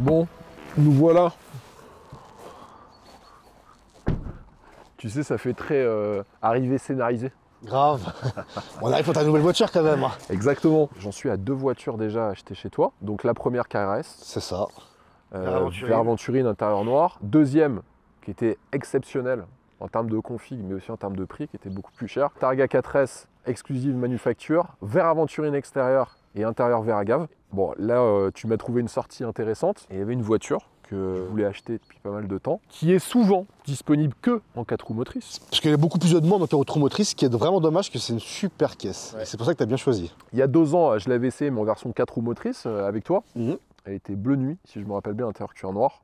Bon, nous voilà. Tu sais, ça fait très arrivée scénarisée. Grave. On arrive pour ta nouvelle voiture quand même. Exactement. J'en suis à 2 voitures déjà achetées chez toi. Donc la première KRS. C'est ça. Vert Aventurine, intérieur noir. Deuxième, qui était exceptionnelle en termes de config, mais aussi en termes de prix, qui était beaucoup plus cher. Targa 4S, exclusive manufacture. Vert Aventurine extérieur et intérieur vert agave. Bon, là, tu m'as trouvé une sortie intéressante. Et il y avait une voiture que je voulais acheter depuis pas mal de temps, qui est souvent disponible que en 4 roues motrices. Parce qu'il y a beaucoup plus de demandes en 4 roues motrices, ce qui est vraiment dommage, que c'est une super caisse. Ouais. C'est pour ça que tu as bien choisi. Il y a 2 ans, je l'avais essayé, mais en version 4 roues motrices avec toi. Elle était bleu nuit, si je me rappelle bien, intérieur cuir noir.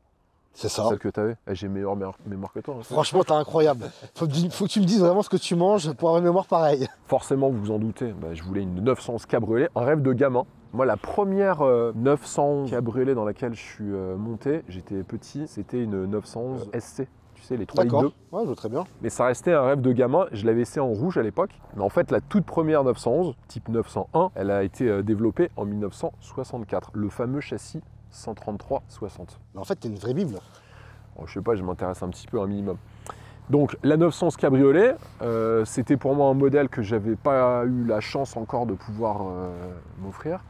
C'est ça. Celle que tu avais. J'ai meilleure mémoire que toi. Hein. Franchement, t'es incroyable. Faut que tu me dises vraiment ce que tu manges pour avoir une mémoire pareille. Forcément, vous vous en doutez, je voulais une 911 cabriolet, un rêve de gamin. Moi, la première 911 cabriolet dans laquelle je suis monté, j'étais petit, c'était une 911 SC. Tu sais, les 3 litres 2. Ouais, je vois très bien. Mais ça restait un rêve de gamin. Je l'avais essayé en rouge à l'époque. Mais en fait, la toute première 911, type 901, elle a été développée en 1964. Le fameux châssis 133-60. En fait, t'es une vraie bible. Bon, je sais pas, je m'intéresse un petit peu un minimum. Donc la 911 cabriolet, c'était pour moi un modèle que j'avais pas eu la chance encore de pouvoir m'offrir.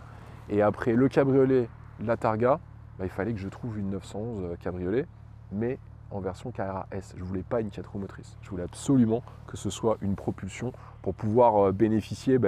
Et après le cabriolet, la Targa, il fallait que je trouve une 911 cabriolet, mais en version Carrera S. Je voulais pas une 4 roues motrices. Je voulais absolument que ce soit une propulsion pour pouvoir bénéficier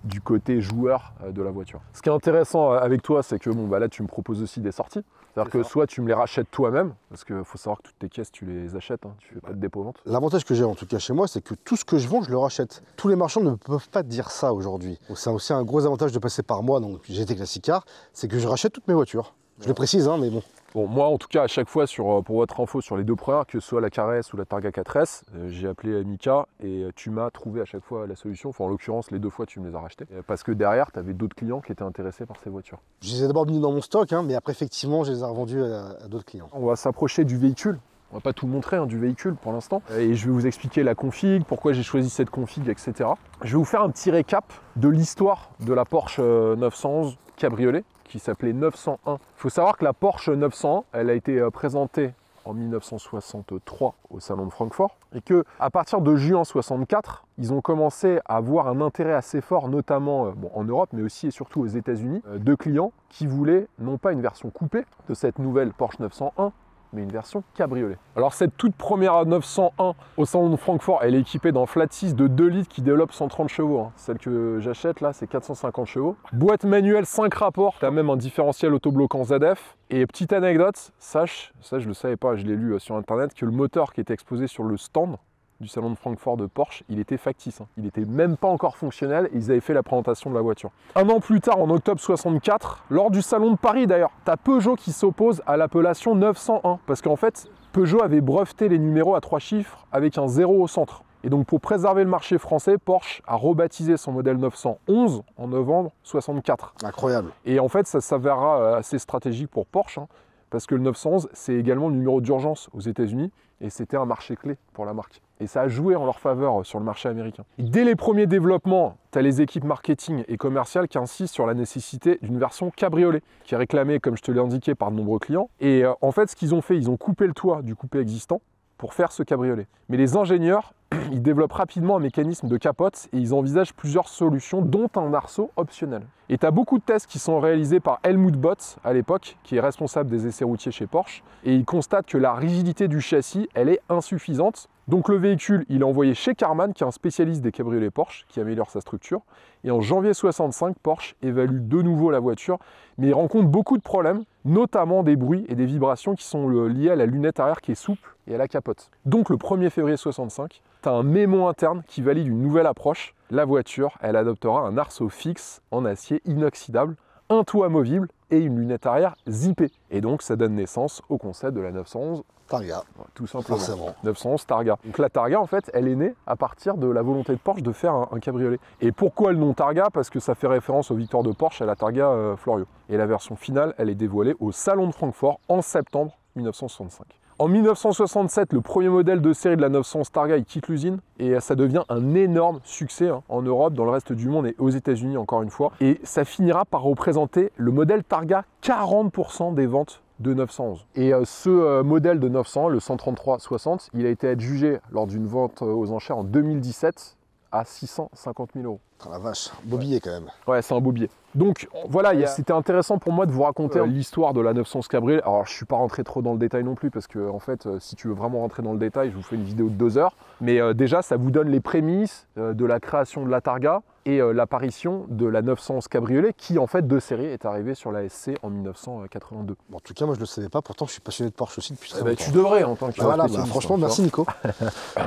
du côté joueur de la voiture. Ce qui est intéressant avec toi, c'est que là, tu me proposes aussi des sorties. C'est-à-dire que soit tu me les rachètes toi-même, parce qu'il faut savoir que toutes tes caisses, tu les achètes, hein, tu fais pas de dépôt-vente. L'avantage que j'ai en tout cas chez moi, c'est que tout ce que je vends, je le rachète. Tous les marchands ne peuvent pas te dire ça aujourd'hui. C'est aussi un gros avantage de passer par moi, donc GT Classic Car, c'est que je rachète toutes mes voitures. Je le précise, hein, mais bon. Bon, moi, en tout cas, à chaque fois, pour votre info, sur les 2 premières, que ce soit la KRS ou la Targa 4S, j'ai appelé Mika et tu m'as trouvé à chaque fois la solution. Enfin, en l'occurrence, les 2 fois, tu me les as rachetées. Parce que derrière, tu avais d'autres clients qui étaient intéressés par ces voitures. Je les ai d'abord mis dans mon stock, hein, mais après, effectivement, je les ai revendus à d'autres clients. On va s'approcher du véhicule. On va pas tout montrer du véhicule pour l'instant. Et je vais vous expliquer la config, pourquoi j'ai choisi cette config, etc. Je vais vous faire un petit récap de l'histoire de la Porsche 911 cabriolet, qui s'appelait 901. Il faut savoir que la Porsche 901, elle a été présentée en 1963 au Salon de Francfort et que à partir de juin 64, ils ont commencé à avoir un intérêt assez fort, notamment en Europe, mais aussi et surtout aux États-Unis, de clients qui voulaient non pas une version coupée de cette nouvelle Porsche 901, mais une version cabriolet. Alors cette toute première 901 au Salon de Francfort, elle est équipée d'un flat 6 de 2 litres qui développe 130 chevaux. Hein. Celle que j'achète là, c'est 450 chevaux. Boîte manuelle 5 rapports, tu as même un différentiel autobloquant ZF. Et petite anecdote, sache, ça je le savais pas, je l'ai lu sur internet, que le moteur qui était exposé sur le stand du Salon de Francfort de Porsche, il était factice. Hein. Il n'était même pas encore fonctionnel et ils avaient fait la présentation de la voiture. Un an plus tard, en octobre 64, lors du Salon de Paris d'ailleurs, tu as Peugeot qui s'oppose à l'appellation 901. Parce qu'en fait, Peugeot avait breveté les numéros à 3 chiffres avec un 0 au centre. Et donc pour préserver le marché français, Porsche a rebaptisé son modèle 911 en novembre 64. Incroyable. Et en fait, ça s'avérera assez stratégique pour Porsche, hein, parce que le 911, c'est également le numéro d'urgence aux États-Unis et c'était un marché clé pour la marque. Et ça a joué en leur faveur sur le marché américain. Et dès les premiers développements, tu as les équipes marketing et commerciales qui insistent sur la nécessité d'une version cabriolet, qui est réclamée, comme je te l'ai indiqué, par de nombreux clients. Et en fait, ce qu'ils ont fait, ils ont coupé le toit du coupé existant pour faire ce cabriolet. Mais les ingénieurs, ils développent rapidement un mécanisme de capote et ils envisagent plusieurs solutions, dont un arceau optionnel. Et tu as beaucoup de tests qui sont réalisés par Helmut Bott à l'époque, qui est responsable des essais routiers chez Porsche, et il constate que la rigidité du châssis, elle est insuffisante. Donc le véhicule, il est envoyé chez Karmann, qui est un spécialiste des cabriolets Porsche, qui améliore sa structure. Et en janvier 65, Porsche évalue de nouveau la voiture, mais il rencontre beaucoup de problèmes, notamment des bruits et des vibrations qui sont liés à la lunette arrière qui est souple et à la capote. Donc le 1er février 65, tu as un mémo interne qui valide une nouvelle approche. La voiture, elle adoptera un arceau fixe en acier inoxydable, un toit amovible et une lunette arrière zippée. Et donc ça donne naissance au concept de la 911 Targa. Tout simplement. Forcément. 911 Targa. Donc la Targa, en fait, elle est née à partir de la volonté de Porsche de faire un cabriolet. Et pourquoi le nom Targa? Parce que ça fait référence aux victoires de Porsche à la Targa Florio. Et la version finale, elle est dévoilée au Salon de Francfort en septembre 1965. En 1967, le premier modèle de série de la 911 Targa, il quitte l'usine et ça devient un énorme succès en Europe, dans le reste du monde et aux États-Unis encore une fois. Et ça finira par représenter le modèle Targa 40% des ventes de 911. Et ce modèle de 900, le 133-60, il a été adjugé lors d'une vente aux enchères en 2017 à 650 000 €. La vache, beau billet quand même. Ouais, c'est un beau billet. Donc voilà, c'était intéressant pour moi de vous raconter l'histoire de la 911 Cabriolet. Alors je ne suis pas rentré trop dans le détail non plus parce que en fait, si tu veux vraiment rentrer dans le détail, je vous fais une vidéo de 2 heures. Mais déjà, ça vous donne les prémices de la création de la Targa et l'apparition de la 911 Cabriolet qui en fait de série est arrivée sur la SC en 1982. Bon, en tout cas, moi je ne le savais pas, pourtant je suis passionné de Porsche aussi depuis très Bah, longtemps. tu devrais en tant que Voilà, spécialiste, franchement, hein, merci Nico.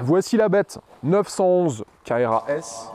Voici la bête 911 Carrera S.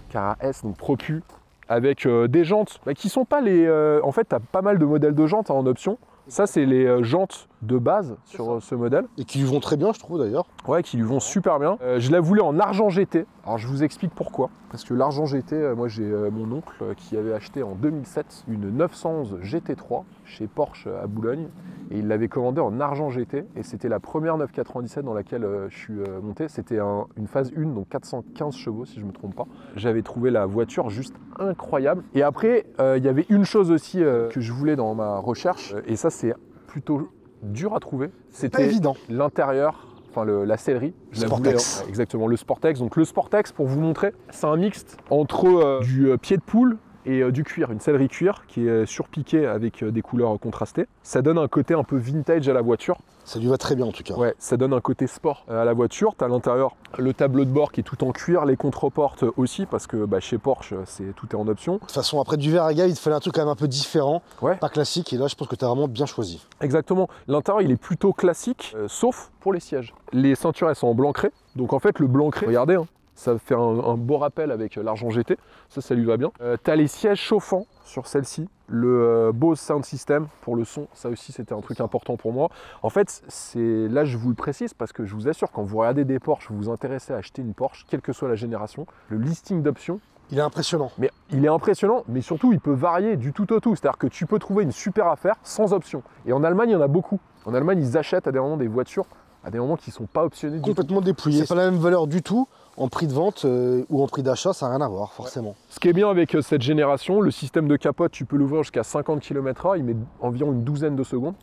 Carrera S, donc Propu, avec des jantes qui sont pas les... en fait, tu as pas mal de modèles de jantes en option. Ça, c'est les jantes de base sur ce modèle. Et qui lui vont très bien, je trouve d'ailleurs. Ouais, qui lui vont super bien. Je la voulais en argent GT. Alors, je vous explique pourquoi. Parce que l'argent GT, moi, j'ai mon oncle qui avait acheté en 2007 une 911 GT3 chez Porsche à Boulogne. Et il l'avait commandée en argent GT. Et c'était la première 997 dans laquelle je suis monté. C'était une phase 1, donc 415 chevaux, si je ne me trompe pas. J'avais trouvé la voiture juste incroyable. Et après, il y avait une chose aussi que je voulais dans ma recherche. Et ça, c'est plutôt dur à trouver. C'était l'intérieur, enfin la sellerie. Sportex. Exactement, le Sportex. Donc le Sportex, pour vous montrer, c'est un mixte entre du pied de poule et du cuir, une sellerie cuir qui est surpiquée avec des couleurs contrastées. Ça donne un côté un peu vintage à la voiture. Ça lui va très bien en tout cas. Ouais, ça donne un côté sport à la voiture. Tu as à l'intérieur le tableau de bord qui est tout en cuir, les contreportes aussi, parce que chez Porsche, tout est en option. De toute façon, après du verre à gaille, il te fallait un truc quand même un peu différent, pas classique, et là je pense que tu as vraiment bien choisi. Exactement. L'intérieur, il est plutôt classique, sauf pour les sièges. Les ceintures, elles sont en blanc cré. Donc en fait, le blanc cré, regardez, hein, ça fait un beau rappel avec l'argent GT, ça lui va bien. Tu as les sièges chauffants sur celle-ci, le Bose Sound System pour le son, ça aussi c'était un truc important pour moi. En fait, là je vous le précise parce que je vous assure, quand vous regardez des Porsche, vous vous intéressez à acheter une Porsche, quelle que soit la génération, le listing d'options, il est impressionnant. Mais il est impressionnant, mais surtout il peut varier du tout au tout. C'est-à-dire que tu peux trouver une super affaire sans option. Et en Allemagne, il y en a beaucoup. En Allemagne, ils achètent à des moments des voitures à des moments qui ne sont pas optionnés. Complètement dépouillés. C'est pas la même valeur du tout en prix de vente ou en prix d'achat, ça n'a rien à voir forcément. Ce qui est bien avec cette génération, le système de capote, tu peux l'ouvrir jusqu'à 50 km/h, il met environ une douzaine de secondes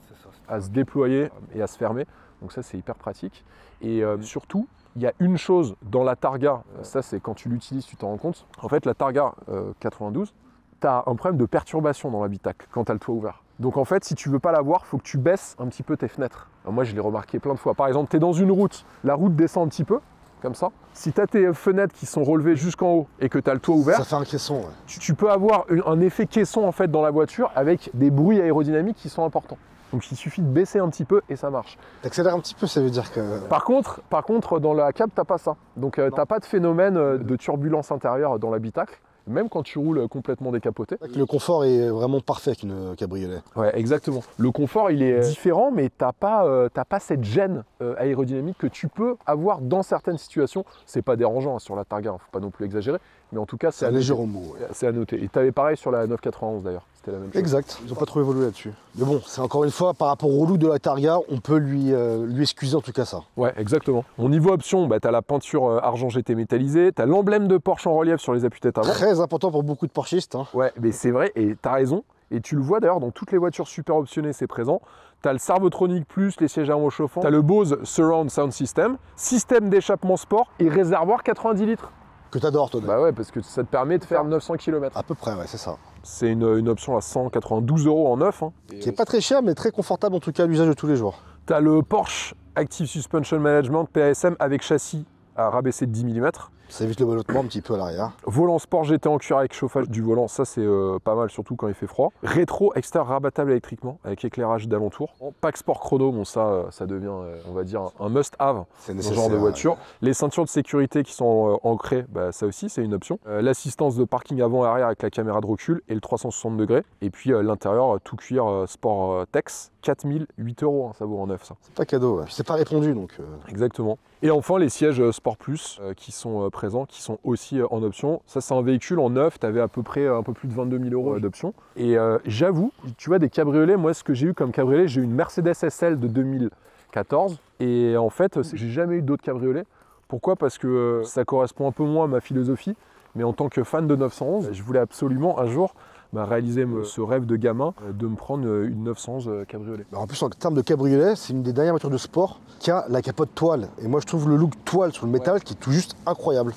à se déployer et à se fermer. Donc ça, c'est hyper pratique. Et surtout, il y a une chose dans la Targa, ça c'est quand tu l'utilises, tu t'en rends compte. En fait, la Targa 92, tu as un problème de perturbation dans l'habitacle quand tu as le toit ouvert. Donc en fait, si tu veux pas l'avoir, il faut que tu baisses un petit peu tes fenêtres. Alors moi, je l'ai remarqué plein de fois. Par exemple, tu es dans une route, la route descend un petit peu, comme ça. Si tu as tes fenêtres qui sont relevées jusqu'en haut et que tu as le toit ouvert, ça fait un caisson. Ouais. Tu peux avoir un effet caisson en fait dans la voiture avec des bruits aérodynamiques qui sont importants. Donc il suffit de baisser un petit peu et ça marche. T'accélères un petit peu, ça veut dire que... Par contre dans la cab, t'as pas ça. Donc t'as pas de phénomène de turbulence intérieure dans l'habitacle. Même quand tu roules complètement décapoté. Le confort est vraiment parfait avec une cabriolet. Ouais, exactement. Le confort, il est différent, mais t'as pas cette gêne aérodynamique que tu peux avoir dans certaines situations. C'est pas dérangeant hein, sur la Targa, faut pas non plus exagérer, mais en tout cas, c'est un léger remous. Ouais. C'est à noter. Et t'avais pareil sur la 991 d'ailleurs, c'était la même chose. Exact, ils n'ont pas trop évolué là-dessus. Mais bon, c'est encore une fois, par rapport au look de la Targa, on peut lui excuser en tout cas ça. Ouais, exactement. Au niveau option, t'as la peinture argent GT métallisée, t'as l'emblème de Porsche en relief sur les appuis-têtes avant. Très important pour beaucoup de Porschistes. Hein. Ouais, mais c'est vrai, et t'as raison. Et tu le vois d'ailleurs dans toutes les voitures super optionnées, c'est présent. Tu as le Servotronic Plus, les sièges à air chauffant. Tu as le Bose Surround Sound System, système d'échappement sport et réservoir 90 litres. Que tu adores, toi. Bah ouais, parce que ça te permet de faire 900 km. À peu près, ouais, c'est ça. C'est une option à 192 € en neuf. Hein. Qui n'est pas très cher, mais très confortable en tout cas à l'usage de tous les jours. Tu as le Porsche Active Suspension Management PASM avec châssis à rabaisser de 10 mm. Ça évite le ballottement un petit peu à l'arrière. Volant sport GT en cuir avec chauffage du volant, ça c'est pas mal, surtout quand il fait froid. Rétro extérieur rabattable électriquement avec éclairage d'alentour. Pack sport chrono, bon ça devient, on va dire, un must-have dans ce genre de voiture. Ouais. Les ceintures de sécurité qui sont ancrées, ça aussi c'est une option. L'assistance de parking avant et arrière avec la caméra de recul et le 360 degrés. Et puis l'intérieur, tout cuir sport Tex, 4008 €, hein, ça vaut en neuf ça. C'est pas cadeau, ouais. C'est pas répondu donc. Exactement. Et enfin, les sièges Sport Plus qui sont présents, qui sont aussi en option. Ça, c'est un véhicule en neuf, tu avais à peu près un peu plus de 22 000 € d'option. Et j'avoue, tu vois, des cabriolets, moi, ce que j'ai eu comme cabriolet, j'ai eu une Mercedes SL de 2014. Et en fait, j'ai jamais eu d'autres cabriolets. Pourquoi? Parce que ça correspond un peu moins à ma philosophie. Mais en tant que fan de 911, je voulais absolument un jour réaliser ce rêve de gamin de me prendre une 911 cabriolet. En plus, en termes de cabriolet, c'est une des dernières voitures de sport qui a la capote toile. Et moi, je trouve le look toile sur le métal qui est tout juste incroyable.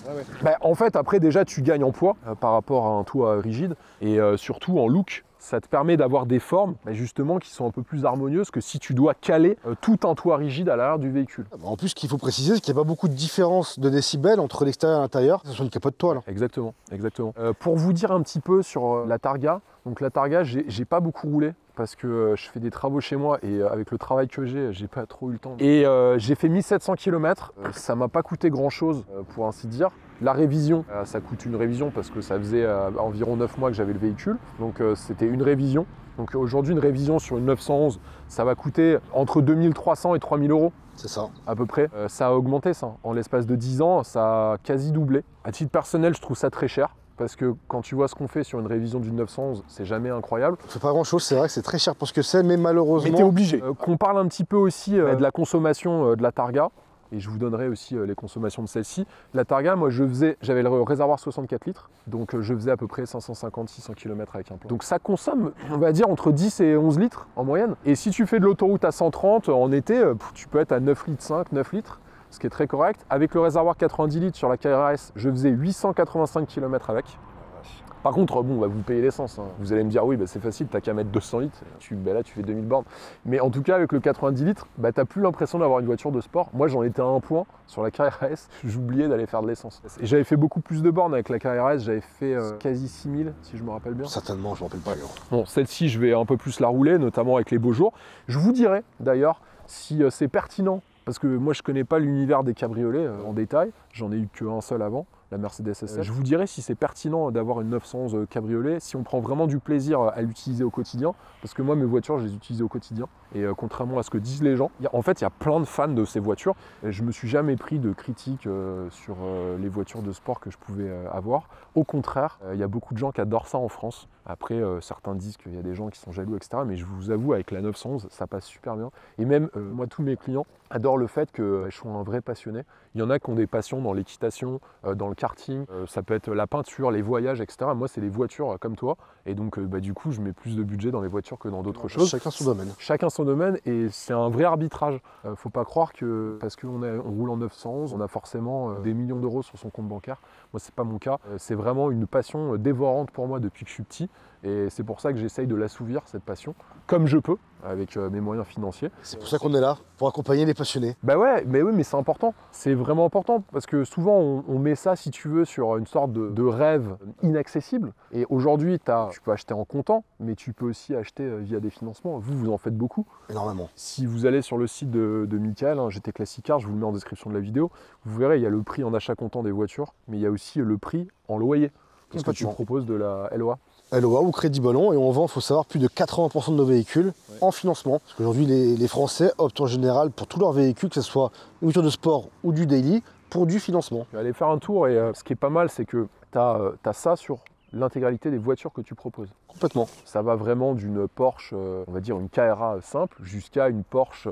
En fait, après, déjà, tu gagnes en poids par rapport à un toit rigide et surtout en look. Ça te permet d'avoir des formes justement qui sont un peu plus harmonieuses que si tu dois caler tout un toit rigide à l'arrière du véhicule. En plus, ce qu'il faut préciser, c'est qu'il n'y a pas beaucoup de différence de décibels entre l'extérieur et l'intérieur. C'est sur une capote toile. Exactement, exactement. Pour vous dire un petit peu sur la Targa, donc la Targa, j'ai pas beaucoup roulé parce que je fais des travaux chez moi et avec le travail que j'ai pas trop eu le temps. Et j'ai fait 1700 km, ça m'a pas coûté grand chose pour ainsi dire. La révision, ça coûte une révision parce que ça faisait environ 9 mois que j'avais le véhicule, donc c'était une révision. Donc aujourd'hui, une révision sur une 911, ça va coûter entre 2300 et 3000 €. C'est ça. À peu près. Ça a augmenté ça. En l'espace de 10 ans, ça a quasi doublé. À titre personnel, je trouve ça très cher. Parce que quand tu vois ce qu'on fait sur une révision d'une 911, c'est jamais incroyable. On fait pas grand chose, c'est vrai que c'est très cher pour ce que c'est, mais malheureusement. Mais t'es obligé. Qu'on parle un petit peu aussi de la consommation de la Targa. Et je vous donnerai aussi les consommations de celle-ci. La Targa, moi j'avais le réservoir 64 litres, donc je faisais à peu près 550-600 km avec un plein. Donc ça consomme, on va dire, entre 10 et 11 litres en moyenne. Et si tu fais de l'autoroute à 130 en été, tu peux être à 9 litres 5, 9 litres, ce qui est très correct. Avec le réservoir 90 litres sur la KRS, je faisais 885 km avec. Par contre, bon, vous payez l'essence. Vous allez me dire, oui, c'est facile, t'as qu'à mettre 200 litres. Là, tu fais 2000 bornes. Mais en tout cas, avec le 90 litres, t'as plus l'impression d'avoir une voiture de sport. Moi, j'en étais à un point sur la KRS, j'oubliais d'aller faire de l'essence. Et j'avais fait beaucoup plus de bornes avec la KRS. J'avais fait quasi 6000, si je me rappelle bien. Certainement, je ne me rappelle pas. Bon, celle-ci, je vais un peu plus la rouler, notamment avec les beaux jours. Je vous dirai, d'ailleurs, si c'est pertinent. Parce que moi, je ne connais pas l'univers des cabriolets en détail. J'en ai eu qu'un seul avant, la Mercedes SL. Je vous dirai si c'est pertinent d'avoir une 911 cabriolet, si on prend vraiment du plaisir à l'utiliser au quotidien. Parce que moi, mes voitures, je les utilise au quotidien. Et contrairement à ce que disent les gens, en fait, il y a plein de fans de ces voitures. Et je ne me suis jamais pris de critiques sur les voitures de sport que je pouvais avoir. Au contraire, il y a beaucoup de gens qui adorent ça en France. Après, certains disent qu'il y a des gens qui sont jaloux, etc. Mais je vous avoue, avec la 911, ça passe super bien. Et même, moi, tous mes clients adorent le fait que je sois un vrai passionné. Il y en a qui ont des passions dans l'équitation, dans le karting. Ça peut être la peinture, les voyages, etc. Moi, c'est les voitures comme toi. Et donc, du coup, je mets plus de budget dans les voitures que dans d'autres choses. Chacun son domaine. Chacun son domaine. Et c'est un vrai arbitrage. Faut pas croire que parce qu'on roule en 911, on a forcément des millions d'euros sur son compte bancaire. Moi, c'est pas mon cas. C'est vraiment une passion dévorante pour moi depuis que je suis petit. Et c'est pour ça que j'essaye de l'assouvir, cette passion, comme je peux, avec mes moyens financiers. C'est pour ça qu'on est là, pour accompagner les passionnés. Ouais, mais oui, mais c'est important. C'est vraiment important, parce que souvent, on met ça, si tu veux, sur une sorte de rêve inaccessible. Et aujourd'hui, tu peux acheter en comptant, mais tu peux aussi acheter via des financements. Vous en faites beaucoup. Énormément. Si vous allez sur le site de Michael, GT Classic Car, je vous le mets en description de la vidéo, vous verrez, il y a le prix en achat comptant des voitures, mais il y a aussi le prix en loyer. Qu'est-ce que tu proposes de la LOA ? LOA ou crédit ballon, et on vend, il faut savoir, plus de 80% de nos véhicules en financement. Parce qu'aujourd'hui, les Français optent en général pour tous leurs véhicules, que ce soit une voiture de sport ou du daily, pour du financement. Tu vas aller faire un tour, et ce qui est pas mal, c'est que tu as ça sur l'intégralité des voitures que tu proposes. Complètement. Ça va vraiment d'une Porsche, on va dire une KRA simple, jusqu'à une Porsche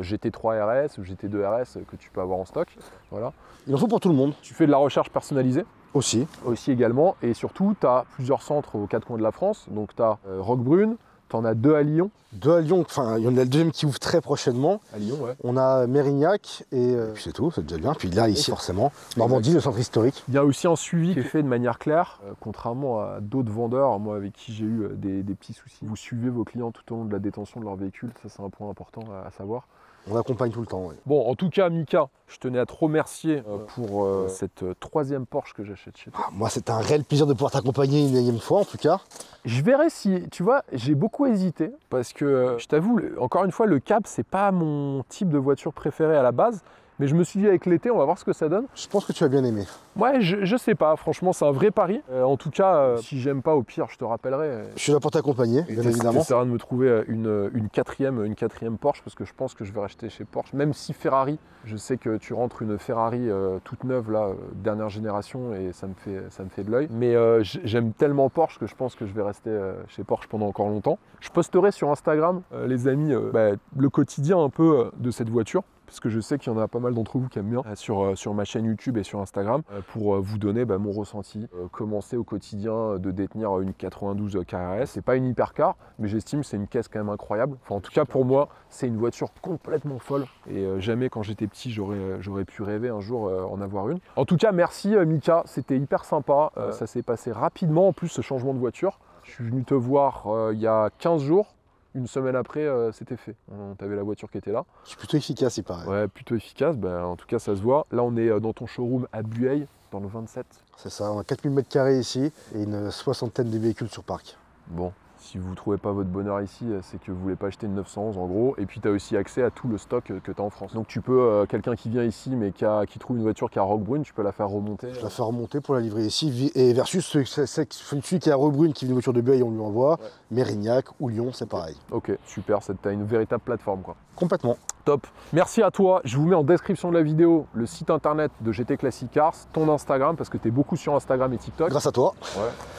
GT3 RS ou GT2 RS que tu peux avoir en stock. Voilà. Il en faut pour tout le monde. Tu fais de la recherche personnalisée. Aussi Également. Et surtout, tu as plusieurs centres aux quatre coins de la France. Donc tu as Roquebrune, tu en as 2 à Lyon. 2 à Lyon, enfin il y en a le deuxième qui ouvre très prochainement. À Lyon, ouais. On a Mérignac et puis c'est tout, c'est déjà bien. Puis là, ici, forcément, Normandie, le centre historique. Il y a aussi un suivi qui est fait de manière claire, contrairement à d'autres vendeurs, moi avec qui j'ai eu des petits soucis. Vous suivez vos clients tout au long de la détention de leur véhicule, ça c'est un point important à savoir. On accompagne tout le temps, oui. Bon, en tout cas, Mika, je tenais à te remercier pour cette 3e Porsche que j'achète chez toi. Moi, c'est un réel plaisir de pouvoir t'accompagner une énième fois, en tout cas. Je verrai si, tu vois, j'ai beaucoup hésité, parce que, je t'avoue, encore une fois, le cab, c'est pas mon type de voiture préférée à la base, Mais je me suis dit avec l'été, on va voir ce que ça donne. Je pense que tu as bien aimé. Ouais, je sais pas, franchement, c'est un vrai pari. En tout cas, si j'aime pas, au pire, je te rappellerai. Je suis là pour t'accompagner, bien évidemment. J'essaierai de me trouver une quatrième Porsche, parce que je pense que je vais racheter chez Porsche. Même si Ferrari, je sais que tu rentres une Ferrari toute neuve, là, dernière génération, et ça me fait de l'œil. Mais j'aime tellement Porsche que je pense que je vais rester chez Porsche pendant encore longtemps. Je posterai sur Instagram, les amis, le quotidien un peu de cette voiture, parce que je sais qu'il y en a pas mal d'entre vous qui aiment bien sur ma chaîne YouTube et sur Instagram, pour vous donner mon ressenti, comment c'est au quotidien de détenir une 92 KRS. C'est pas une hypercar, mais j'estime que c'est une caisse quand même incroyable. Enfin, en tout cas pour moi, c'est une voiture complètement folle, et jamais quand j'étais petit j'aurais pu rêver un jour en avoir une. En tout cas, merci Mika, c'était hyper sympa, ça s'est passé rapidement en plus ce changement de voiture. Je suis venu te voir il y a 15 jours. Une semaine après, c'était fait. T'avais la voiture qui était là. Je suis plutôt efficace, il paraît. Ouais, plutôt efficace. En tout cas, ça se voit. Là, on est dans ton showroom à Bueil, dans le 27. C'est ça, on a 4000 m² ici et une soixantaine de véhicules sur parc. Bon, si vous ne trouvez pas votre bonheur ici, c'est que vous ne voulez pas acheter une 911 en gros. Et puis, tu as aussi accès à tout le stock que tu as en France. Donc, tu peux, quelqu'un qui vient ici, mais qui trouve une voiture qui a Roquebrune, tu peux la faire remonter. Je la fais remonter pour la livrer ici. Et versus celui qui a Roquebrune, qui vient une voiture de Bueil, on lui envoie. Ouais. Mérignac ou Lyon, c'est pareil. Ok, super, tu as une véritable plateforme, quoi. Complètement. Top. Merci à toi. Je vous mets en description de la vidéo le site internet de GT Classic Cars, ton Instagram, parce que tu es beaucoup sur Instagram et TikTok. Grâce à toi.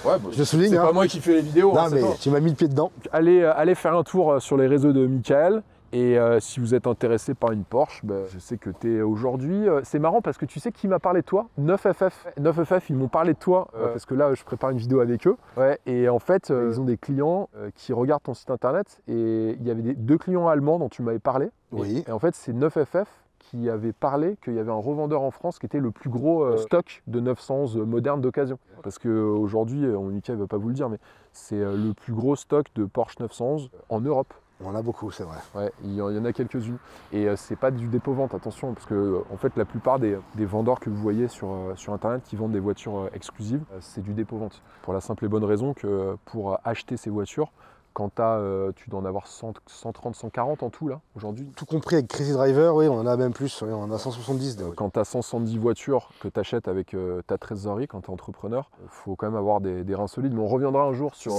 Ouais, je souligne. C'est pas moi qui fais les vidéos. Non, mais tu m'as mis le pied dedans. Allez faire un tour sur les réseaux de Michael. Et si vous êtes intéressé par une Porsche, je sais que tu es aujourd'hui... c'est marrant parce que tu sais qui m'a parlé de toi? 9FF. 9FF, ils m'ont parlé de toi parce que là, je prépare une vidéo avec eux. Ouais, et en fait, ils ont des clients qui regardent ton site internet. Et il y avait deux clients allemands dont tu m'avais parlé. Oui. Et en fait, c'est 9FF qui avait parlé qu'il y avait un revendeur en France qui était le plus gros stock de 911 modernes d'occasion. Parce qu'aujourd'hui, Mika ne va pas vous le dire, mais c'est le plus gros stock de Porsche 911 en Europe. On en a beaucoup, c'est vrai. Ouais, il y en a quelques-unes. Et c'est pas du dépôt-vente, attention, parce que en fait, la plupart des vendeurs que vous voyez sur Internet qui vendent des voitures exclusives, c'est du dépôt-vente. Pour la simple et bonne raison que pour acheter ces voitures, quand tu dois en avoir 130, 140 en tout là, aujourd'hui. Tout compris avec Crazy Driver, oui, on en a même plus, on en a 170. Quand tu as 170 voitures que tu achètes avec ta trésorerie, quand tu es entrepreneur, il faut quand même avoir des reins solides. Mais on reviendra un jour sur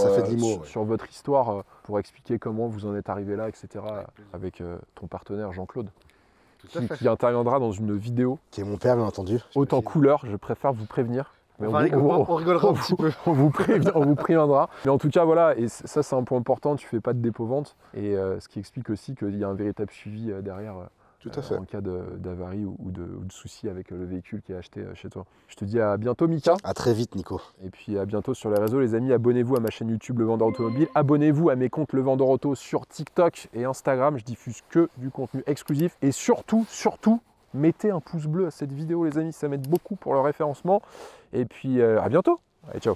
votre histoire pour expliquer comment vous en êtes arrivé là, etc. avec ton partenaire Jean-Claude. Qui interviendra dans une vidéo. Qui est mon père, bien entendu. Haute en couleur, je préfère vous prévenir. Mais on rigolera un petit peu. On vous préviendra. Mais en tout cas, voilà, et ça c'est un point important, tu ne fais pas de dépôt-vente. Et ce qui explique aussi qu'il y a un véritable suivi derrière tout à fait. en cas d'avarie ou de souci avec le véhicule qui est acheté chez toi. Je te dis à bientôt Mika. À très vite Nico. Et puis à bientôt sur les réseaux les amis. Abonnez-vous à ma chaîne YouTube Le Vendeur Automobile. Abonnez-vous à mes comptes Le Vendeur Auto sur TikTok et Instagram. Je diffuse que du contenu exclusif. Et surtout, mettez un pouce bleu à cette vidéo les amis, ça m'aide beaucoup pour le référencement. Et puis à bientôt. Allez, ciao.